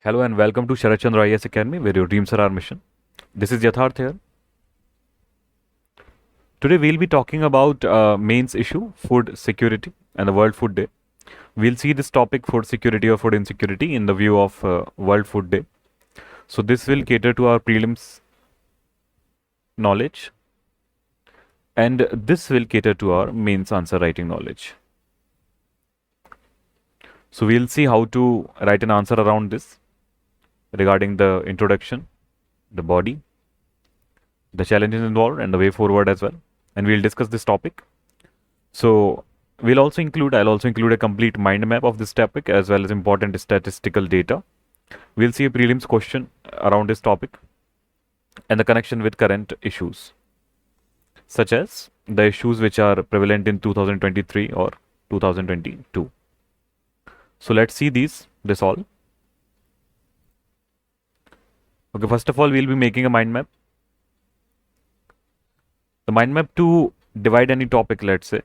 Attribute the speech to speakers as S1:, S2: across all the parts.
S1: Hello and welcome to Sarat Chandra IAS Academy, where your dreams are our mission. This is Yatharth here. Today we'll be talking about mains issue, food security, and the World Food Day. We'll see this topic, food security or food insecurity, in the view of World Food Day. So this will cater to our prelims knowledge, and this will cater to our mains answer writing knowledge. So we'll see how to write an answer around this, regarding the introduction, the body, the challenges involved, and the way forward as well. And we'll discuss this topic. So I'll also include a complete mind map of this topic as well as important statistical data. We'll see a prelims question around this topic and the connection with current issues, such as the issues which are prevalent in 2023 or 2022. So let's see this all. Okay, first of all, we'll be making a mind map. The mind map to divide any topic, let's say,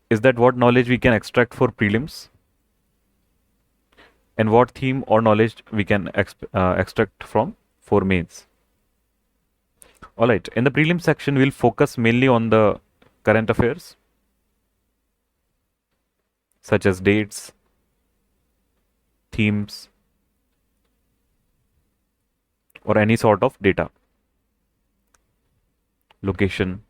S1: is that what knowledge we can extract for prelims and what theme or knowledge we can extract from for mains. Alright, in the prelims section, we'll focus mainly on the current affairs, such as dates, themes, or any sort of data, location.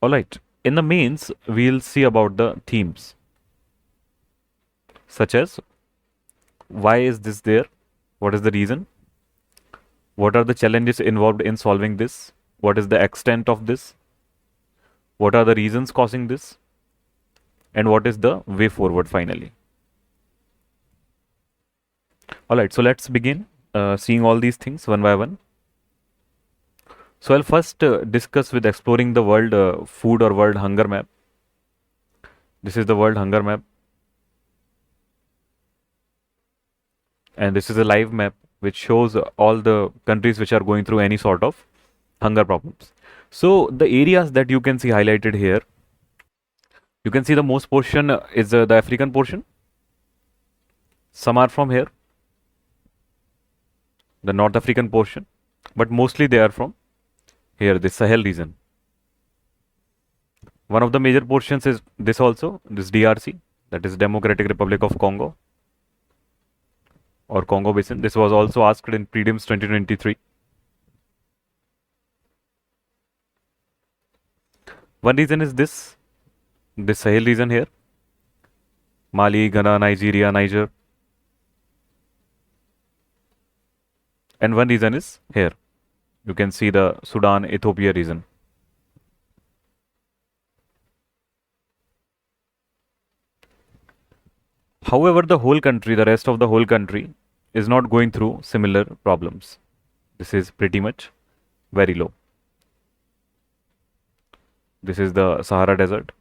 S1: Alright, in the mains, we'll see about the themes, such as why is this there, what is the reason, what are the challenges involved in solving this, what is the extent of this, what are the reasons causing this, and what is the way forward finally. Alright, so let's begin seeing all these things one by one. So I'll first discuss with exploring the world food or world hunger map. This is the world hunger map. And this is a live map which shows all the countries which are going through any sort of hunger problems. So the areas that you can see highlighted here, you can see the most portion is the African portion. Some are from here, the North African portion, but mostly they are from here, this Sahel region. One of the major portions is this also, this DRC, that is Democratic Republic of Congo or Congo Basin. This was also asked in prelims 2023. One reason is this Sahel region here, Mali, Ghana, Nigeria, Niger. And one reason is here. You can see the Sudan, Ethiopia region. However, the whole country, the rest of the whole country is not going through similar problems. This is pretty much very low. This is the Sahara Desert.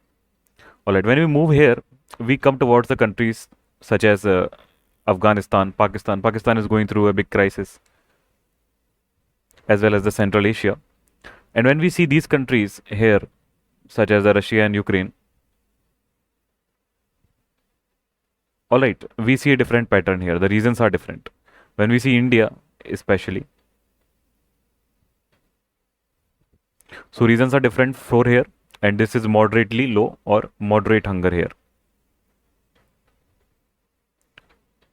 S1: Alright, when we move here, we come towards the countries such as Afghanistan, Pakistan. Pakistan is going through a big crisis, as well as the Central Asia. And when we see these countries here, such as Russia and Ukraine, alright, we see a different pattern here. The reasons are different. When we see India, especially, so reasons are different for here, and this is moderately low or moderate hunger here.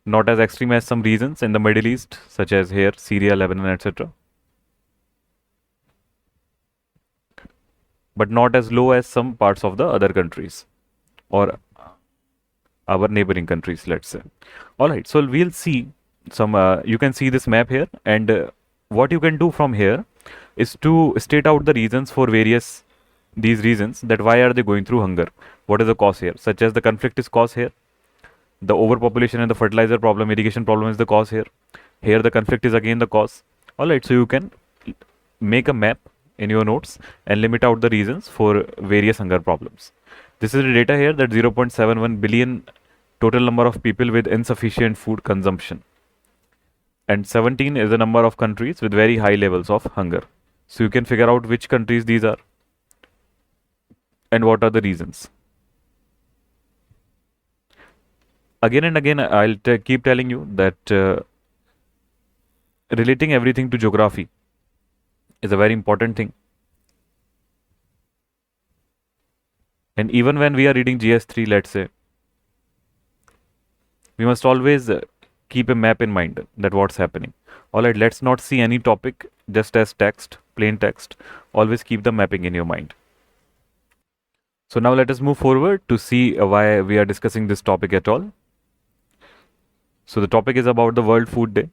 S1: Not as extreme as some reasons in the Middle East, such as here, Syria, Lebanon, etc. But not as low as some parts of the other countries or our neighboring countries, let's say. Alright, so we'll see some, you can see this map here, and what you can do from here is to state out the reasons for these reasons, that why are they going through hunger, what is the cause here, such as the conflict is cause here, the overpopulation and the fertilizer problem, irrigation problem is the cause here, the conflict is again the cause. Alright, so you can make a map in your notes and limit out the reasons for various hunger problems. This is the data here, that 0.71 billion total number of people with insufficient food consumption, and 17 is the number of countries with very high levels of hunger. So you can figure out which countries these are and what are the reasons. again and again, I'll keep telling you that relating everything to geography is a very important thing. And even when we are reading GS3, let's say, we must always keep a map in mind that what's happening. All right, let's not see any topic just as text, plain text. Always keep the mapping in your mind. So now let us move forward to see why we are discussing this topic at all. So the topic is about the World Food Day.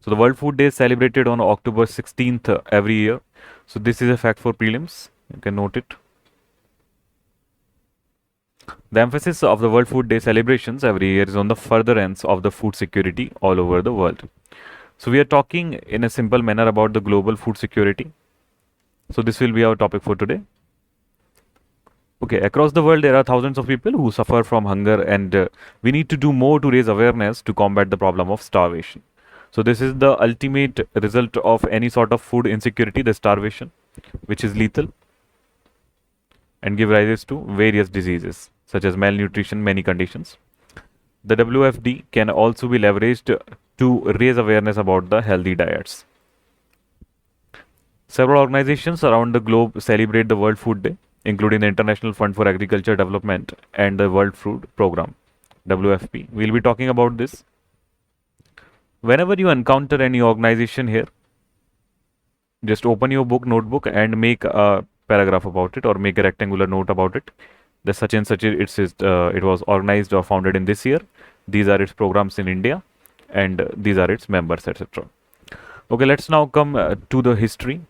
S1: So the World Food Day is celebrated on October 16th every year. So this is a fact for prelims. You can note it. The emphasis of the World Food Day celebrations every year is on the furtherance of the food security all over the world. So we are talking in a simple manner about the global food security. So this will be our topic for today. Okay, across the world there are thousands of people who suffer from hunger, and we need to do more to raise awareness to combat the problem of starvation. So this is the ultimate result of any sort of food insecurity, the starvation, which is lethal and give rise to various diseases such as malnutrition, many conditions. The WFD can also be leveraged to raise awareness about the healthy diets. Several organizations around the globe celebrate the World Food Day, including the International Fund for Agriculture Development and the World Food Program, WFP. We'll be talking about this. Whenever you encounter any organization here, just open your notebook and make a paragraph about it, or make a rectangular note about it. The such and such it was organized or founded in this year. These are its programs in India, and these are its members, etc. Okay, let's now come to the history.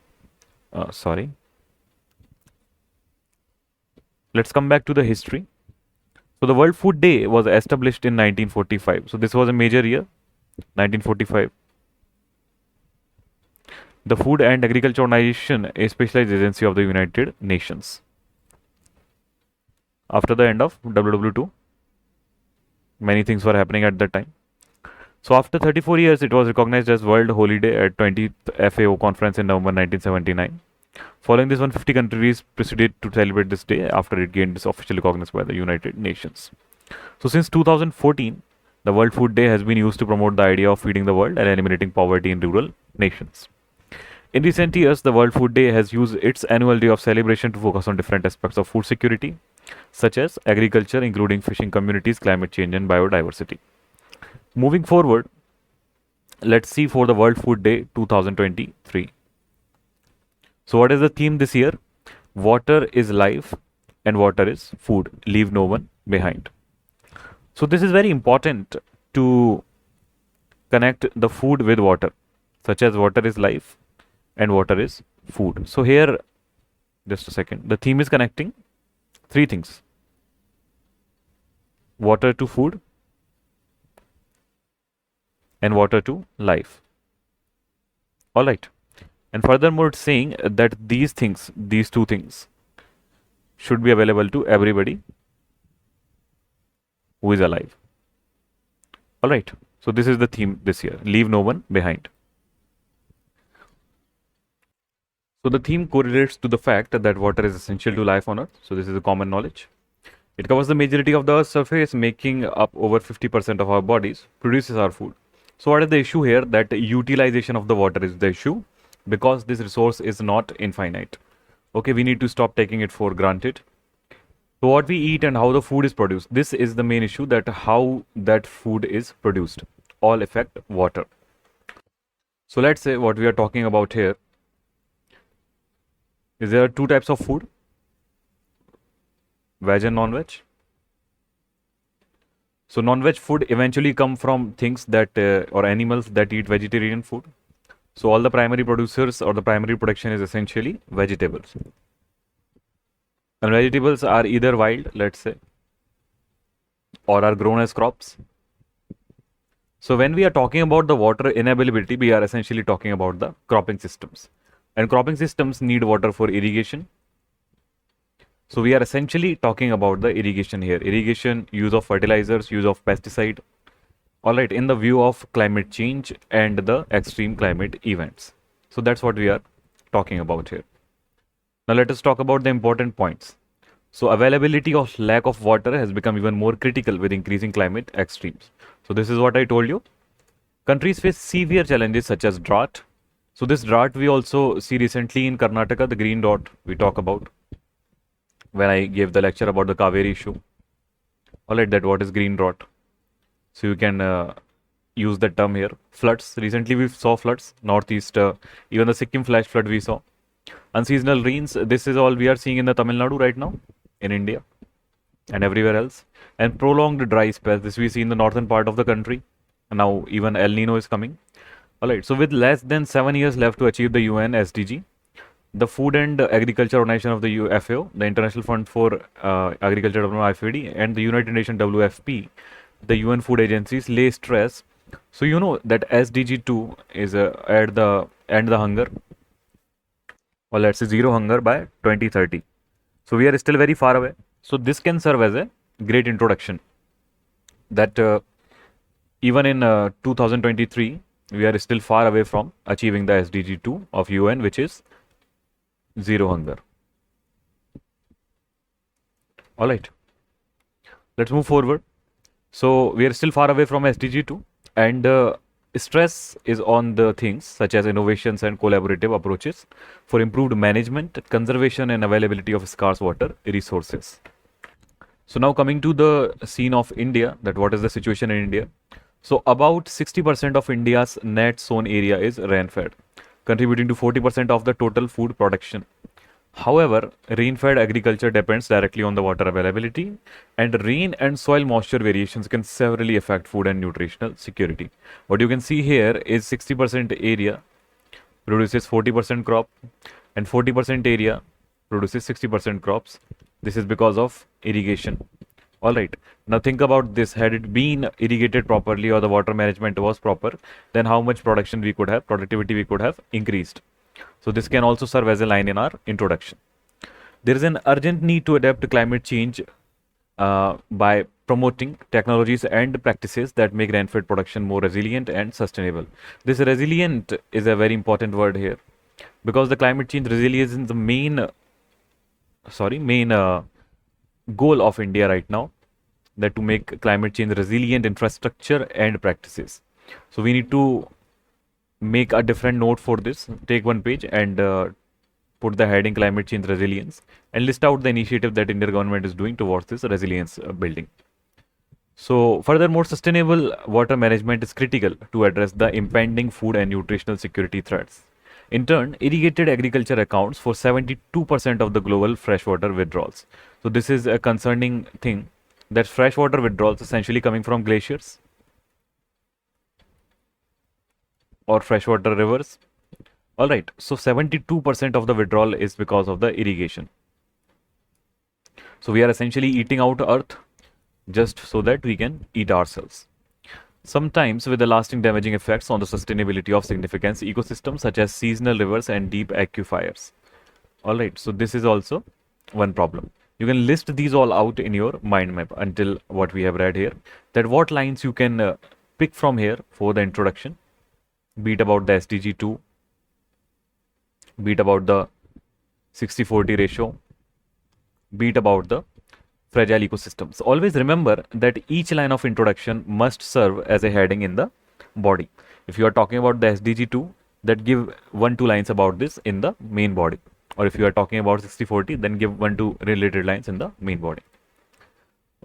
S1: Let's come back to the history. So the World Food Day was established in 1945. So this was a major year, 1945. The Food and Agriculture Organization, a specialized agency of the United Nations. After the end of WW2, many things were happening at that time. So after 34 years, it was recognized as World Holiday at 20th FAO conference in November 1979. Following this, 150 countries proceeded to celebrate this day after it gained its official recognition by the United Nations. So since 2014, the World Food Day has been used to promote the idea of feeding the world and eliminating poverty in rural nations. In recent years, the World Food Day has used its annual day of celebration to focus on different aspects of food security, such as agriculture, including fishing communities, climate change, and biodiversity. Moving forward, let's see for the World Food Day 2023. So what is the theme this year? Water is life and water is food. Leave no one behind. So this is very important to connect the food with water, such as water is life and water is food. So here, just a second, the theme is connecting three things: water to food and water to life. All right. And furthermore, it's saying that these two things should be available to everybody who is alive. All right. So this is the theme this year: leave no one behind. So the theme correlates to the fact that water is essential to life on Earth. So this is a common knowledge. It covers the majority of the Earth's surface, making up over 50% of our bodies, produces our food. So what is the issue here? That utilization of the water is the issue, because this resource is not infinite. Okay, we need to stop taking it for granted. So what we eat and how the food is produced, this is the main issue, that how that food is produced all affect water. So let's say what we are talking about here is there are two types of food, veg and non-veg. So non-veg food eventually come from things that or animals that eat vegetarian food. So all the primary producers or the primary production is essentially vegetables. And vegetables are either wild, let's say, or are grown as crops. So when we are talking about the water inavailability, we are essentially talking about the cropping systems. And cropping systems need water for irrigation. So we are essentially talking about the irrigation here. Irrigation, use of fertilizers, use of pesticide. All right, in the view of climate change and the extreme climate events. So that's what we are talking about here. Now let us talk about the important points. So availability of lack of water has become even more critical with increasing climate extremes. So this is what I told you. Countries face severe challenges such as drought. So this drought we also see recently in Karnataka, the green dot we talk about when I gave the lecture about the Kaveri issue. Alright, that what is green drought. So you can use the term here. Floods. Recently we saw floods. Northeast, even the Sikkim flash flood we saw. Unseasonal rains. This is all we are seeing in the Tamil Nadu right now in India and everywhere else. And prolonged dry spells. This we see in the northern part of the country. And now even El Nino is coming. Alright, so with less than 7 years left to achieve the UN SDG, the Food and Agriculture Organization of the FAO, the International Fund for Agriculture Development IFAD, and the United Nations WFP, the UN food agencies lay stress. So you know that SDG 2 is at the end the hunger, or let's say zero hunger by 2030. So we are still very far away. So this can serve as a great introduction that even in 2023 we are still far away from achieving the SDG 2 of UN, which is zero hunger. All right, let's move forward. So we are still far away from SDG 2, and stress is on the things such as innovations and collaborative approaches for improved management, conservation, and availability of scarce water resources. So now coming to the scene of India, that what is the situation in India. So about 60% of India's net sown area is rain-fed, contributing to 40% of the total food production. However, rain-fed agriculture depends directly on the water availability, and rain and soil moisture variations can severely affect food and nutritional security. What you can see here is 60% area produces 40% crop, and 40% area produces 60% crops. This is because of irrigation. Alright, now think about this. Had it been irrigated properly or the water management was proper, then how much production we could have, productivity we could have increased. So this can also serve as a line in our introduction. There is an urgent need to adapt to climate change by promoting technologies and practices that make rain-fed production more resilient and sustainable. This resilient is a very important word here, because the climate change resilience is the main goal of India right now, that to make climate change resilient infrastructure and practices. So we need to make a different note for this. Take one page and put the heading climate change resilience and list out the initiative that Indian government is doing towards this resilience building. So furthermore, sustainable water management is critical to address the impending food and nutritional security threats. In turn, irrigated agriculture accounts for 72% of the global freshwater withdrawals. So this is a concerning thing, that freshwater withdrawals essentially coming from glaciers or freshwater rivers. Alright, so 72% of the withdrawal is because of the irrigation. So we are essentially eating out earth just so that we can eat ourselves. Sometimes with the lasting damaging effects on the sustainability of significant ecosystems such as seasonal rivers and deep aquifers. Alright, so this is also one problem. You can list these all out in your mind map until what we have read here, that what lines you can pick from here for the introduction, be it about the SDG 2, be it about the 60-40 ratio, be it about the fragile ecosystems. Always remember that each line of introduction must serve as a heading in the body. If you are talking about the SDG 2, that give 1-2 lines about this in the main body. Or if you are talking about 60-40, then give 1-2 related lines in the main body.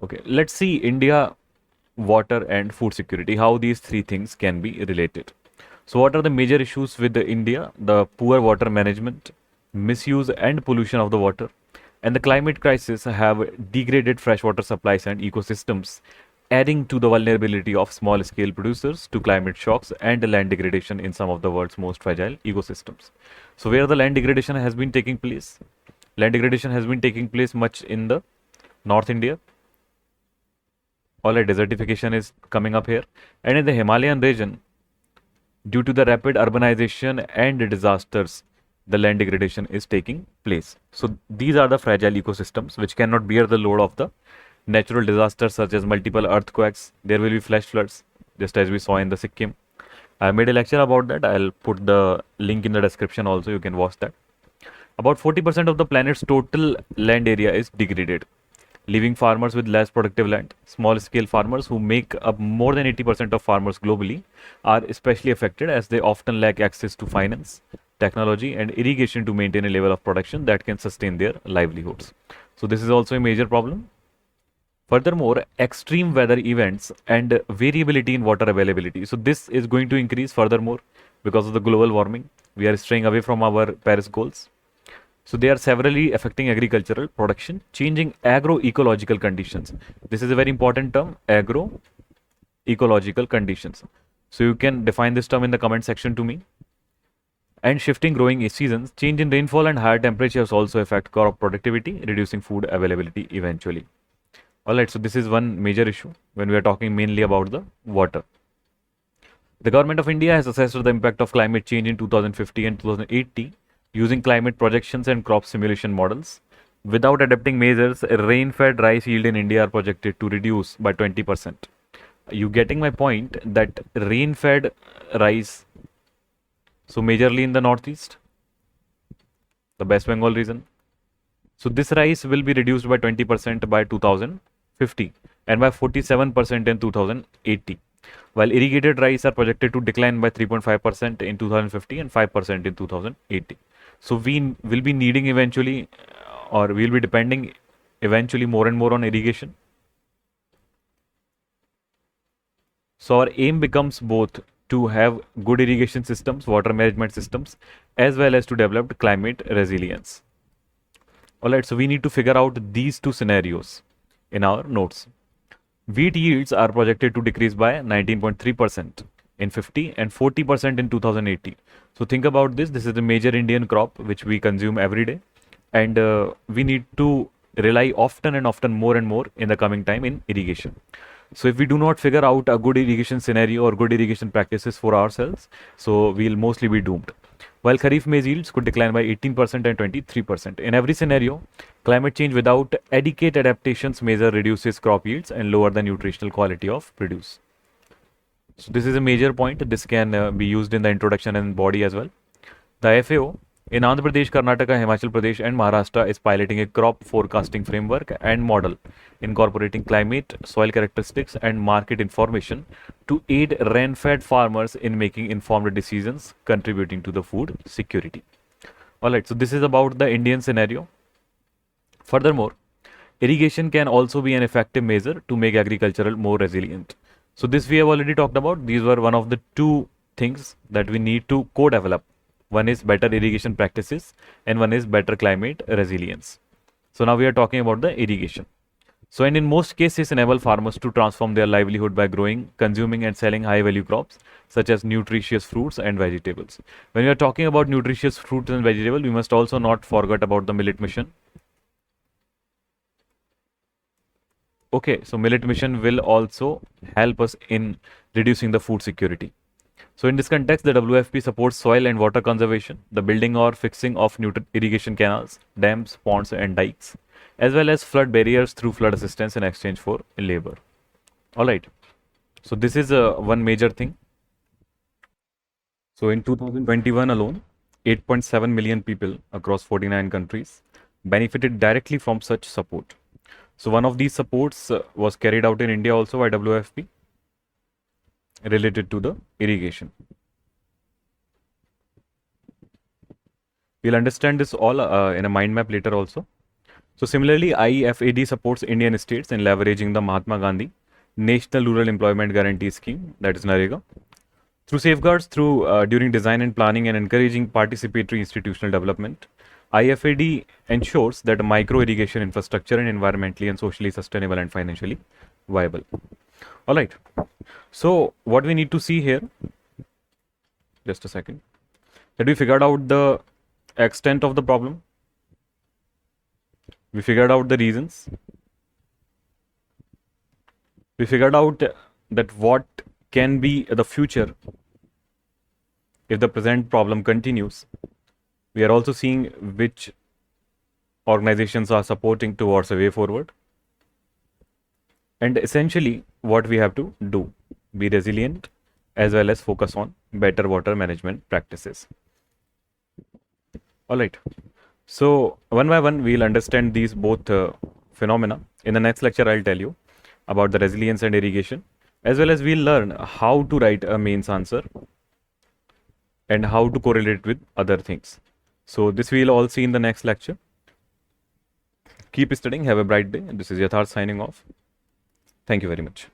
S1: Okay, let's see India, water and food security, how these three things can be related. So what are the major issues with India? The poor water management, misuse and pollution of the water, and the climate crisis have degraded freshwater supplies and ecosystems, adding to the vulnerability of small-scale producers to climate shocks and land degradation in some of the world's most fragile ecosystems. So where the land degradation has been taking place? Land degradation has been taking place much in the North India. Alright, desertification is coming up here. And in the Himalayan region, due to the rapid urbanization and disasters, the land degradation is taking place. So these are the fragile ecosystems which cannot bear the load of the natural disasters such as multiple earthquakes. There will be flash floods, just as we saw in the Sikkim. I made a lecture about that. I'll put the link in the description also. You can watch that. About 40% of the planet's total land area is degraded, leaving farmers with less productive land. Small scale farmers, who make up more than 80% of farmers globally, are especially affected as they often lack access to finance, technology, and irrigation to maintain a level of production that can sustain their livelihoods. So, this is also a major problem. Furthermore, extreme weather events and variability in water availability. So, this is going to increase furthermore because of the global warming. We are straying away from our Paris goals. So they are severally affecting agricultural production, changing agroecological conditions. This is a very important term, agroecological conditions. So you can define this term in the comment section to me. And shifting growing seasons, change in rainfall and higher temperatures also affect crop productivity, reducing food availability eventually. Alright, so this is one major issue when we are talking mainly about the water. The government of India has assessed the impact of climate change in 2050 and 2080 using climate projections and crop simulation models. Without adapting measures, rain-fed rice yield in India are projected to reduce by 20%. You getting my point that rain-fed rice, so majorly in the northeast, the West Bengal region. So this rice will be reduced by 20% by 2050 and by 47% in 2080. While irrigated rice are projected to decline by 3.5% in 2050 and 5% in 2080. So we will be needing eventually, or we'll be depending eventually more and more on irrigation. So our aim becomes both to have good irrigation systems, water management systems, as well as to develop climate resilience. Alright, so we need to figure out these two scenarios in our notes. Wheat yields are projected to decrease by 19.3% in 50 and 40% in 2080. So think about this. This is the major Indian crop which we consume every day, and we need to rely often and often more and more in the coming time in irrigation. So if we do not figure out a good irrigation scenario or good irrigation practices for ourselves, so we'll mostly be doomed. While Kharif maize yields could decline by 18% and 23%. In every scenario, climate change without adequate adaptations measure reduces crop yields and lower the nutritional quality of produce. So this is a major point. This can be used in the introduction and body as well. The FAO in Andhra Pradesh, Karnataka, Himachal Pradesh and Maharashtra is piloting a crop forecasting framework and model incorporating climate, soil characteristics and market information to aid rain-fed farmers in making informed decisions contributing to the food security. Alright, so this is about the Indian scenario. Furthermore, irrigation can also be an effective measure to make agriculture more resilient. So this we have already talked about. These were one of the two things that we need to co-develop. One is better irrigation practices and one is better climate resilience. So now we are talking about the irrigation. So and in most cases enable farmers to transform their livelihood by growing, consuming and selling high value crops such as nutritious fruits and vegetables. When we are talking about nutritious fruits and vegetables, we must also not forget about the millet mission. Okay, so millet mission will also help us in reducing the food security. So in this context, the WFP supports soil and water conservation, the building or fixing of irrigation canals, dams, ponds and dikes, as well as flood barriers through flood assistance in exchange for labor. Alright, so this is one major thing. So in 2021 alone, 8.7 million people across 49 countries benefited directly from such support. So one of these supports was carried out in India also by WFP related to the irrigation. We'll understand this all in a mind map later also. So similarly, IFAD supports Indian states in leveraging the Mahatma Gandhi National Rural Employment Guarantee Scheme, that is NREGA, through safeguards during design and planning and encouraging participatory institutional development. IFAD ensures that micro irrigation infrastructure is environmentally and socially sustainable and financially viable. Alright, so what we need to see here, just a second, that we figured out the extent of the problem, we figured out the reasons, we figured out that what can be the future if the present problem continues. We are also seeing which organizations are supporting towards a way forward. And essentially what we have to do, be resilient as well as focus on better water management practices. Alright, So one by one, we'll understand these both phenomena. In the next lecture, I'll tell you about the resilience and irrigation, as well as we'll learn how to write a mains answer and how to correlate it with other things. So this we'll all see in the next lecture. Keep studying. Have a bright day. This is Yatharth signing off. Thank you very much.